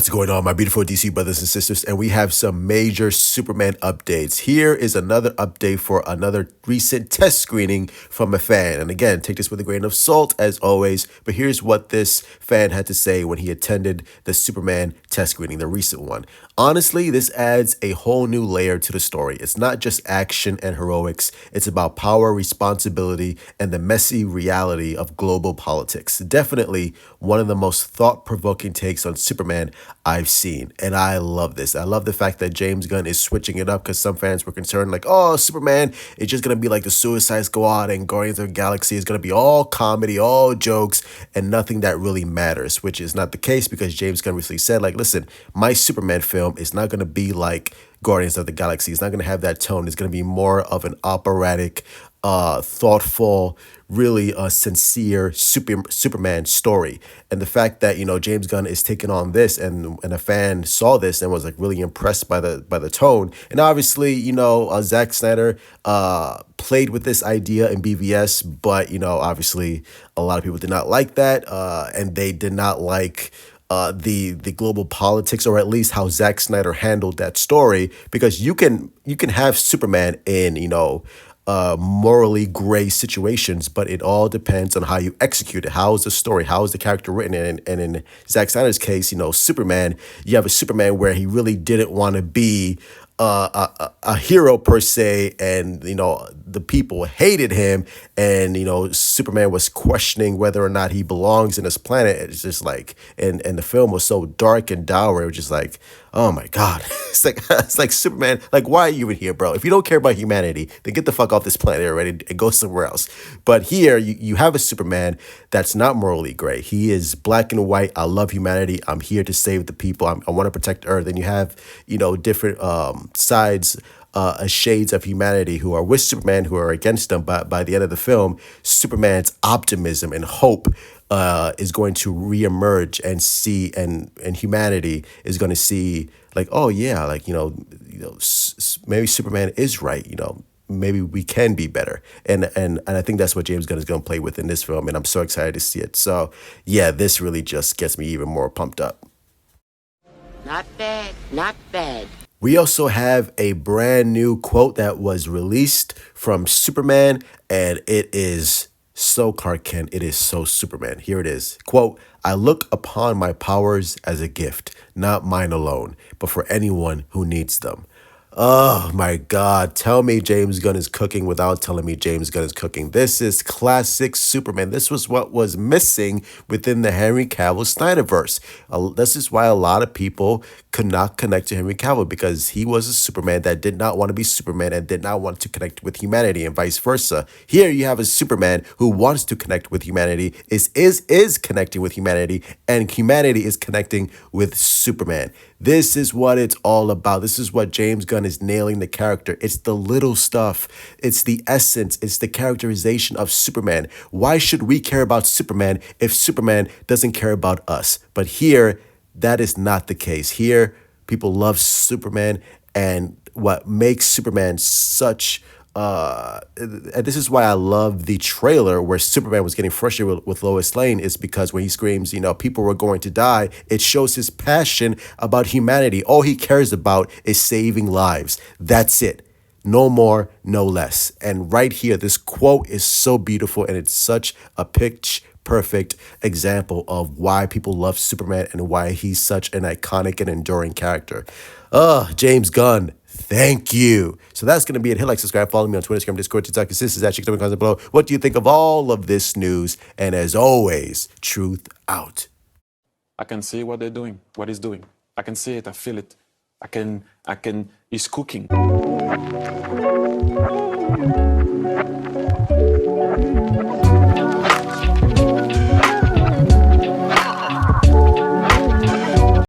What's going on, my beautiful DC brothers and sisters? And we have some major Superman updates. Here is another update for another recent test screening from a fan. And again, take this with a grain of salt, as always. But here's what this fan had to say when he attended the Superman test screening, the recent one. Honestly, this adds a whole new layer to the story. It's not just action and heroics. It's about power, responsibility, and the messy reality of global politics. Definitely one of the most thought-provoking takes on Superman I've seen. And I love this. I love the fact that James Gunn is switching it up because some fans were concerned like, oh, Superman is just going to be like the Suicide Squad and Guardians of the Galaxy is going to be all comedy, all jokes, and nothing that really matters, which is not the case because James Gunn recently said, like, listen, my Superman film is not going to be like Guardians of the Galaxy. It's not going to have that tone. It's going to be more of an operatic, thoughtful, really sincere Superman story. And the fact that, you know, James Gunn is taking on this and a fan saw this and was like really impressed by the tone. And obviously, you know, Zack Snyder played with this idea in BVS, but, you know, obviously a lot of people did not like that and they did not like the global politics, or at least how Zack Snyder handled that story, because you can have Superman in, you know, morally gray situations, but it all depends on how you execute it. How is the story? How is the character written? And in Zack Snyder's case, you know, Superman, you have a Superman where he really didn't want to be a hero per se, and you know the people hated him, and you know Superman was questioning whether or not he belongs in this planet. It's just like, and the film was so dark and dour. It was just like, oh my god, it's like Superman, like why are you in here, bro? If you don't care about humanity, then get the fuck off this planet already and go somewhere else. But here you have a Superman that's not morally gray. He is black and white. I love humanity. I'm here to save the people. I want to protect Earth. And you have, you know, different sides, shades of humanity who are with Superman, who are against him. But by the end of the film, Superman's optimism and hope is going to reemerge and see, and humanity is going to see like, oh yeah, like, you know, maybe Superman is right. You know, maybe we can be better. And I think that's what James Gunn is going to play with in this film. And I'm so excited to see it. So yeah, this really just gets me even more pumped up. Not bad, not bad. We also have a brand new quote that was released from Superman, and it is so Clark Kent. It is so Superman. Here it is. Quote, I look upon my powers as a gift, not mine alone, but for anyone who needs them. Oh my God. Tell me James Gunn is cooking without telling me James Gunn is cooking. This is classic Superman. This was what was missing within the Henry Cavill Snyderverse. This is why a lot of people could not connect to Henry Cavill, because he was a Superman that did not want to be Superman and did not want to connect with humanity, and vice versa. Here you have a Superman who wants to connect with humanity, is connecting with humanity, and humanity is connecting with Superman. This is what it's all about. This is what James Gunn is nailing the character. It's the little stuff. It's the essence. It's the characterization of Superman. Why should we care about Superman if Superman doesn't care about us? But here, that is not the case. Here, people love Superman, and what makes Superman such... and this is why I love the trailer where Superman was getting frustrated with Lois Lane, is because when he screams, you know, people were going to die, it shows his passion about humanity. All he cares about is saving lives. That's it. No more, no less. And right here, this quote is so beautiful, and it's such a pitch perfect example of why people love Superman and why he's such an iconic and enduring character. James Gunn, thank you. So that's going to be it. Hit like, subscribe, follow me on Twitter, Instagram, Discord, TikTok, and sisters at Chicken Content below. What do you think of all of this news? And as always, truth out. I can see what they're doing, what he's doing. I can see it, I feel it. He's cooking.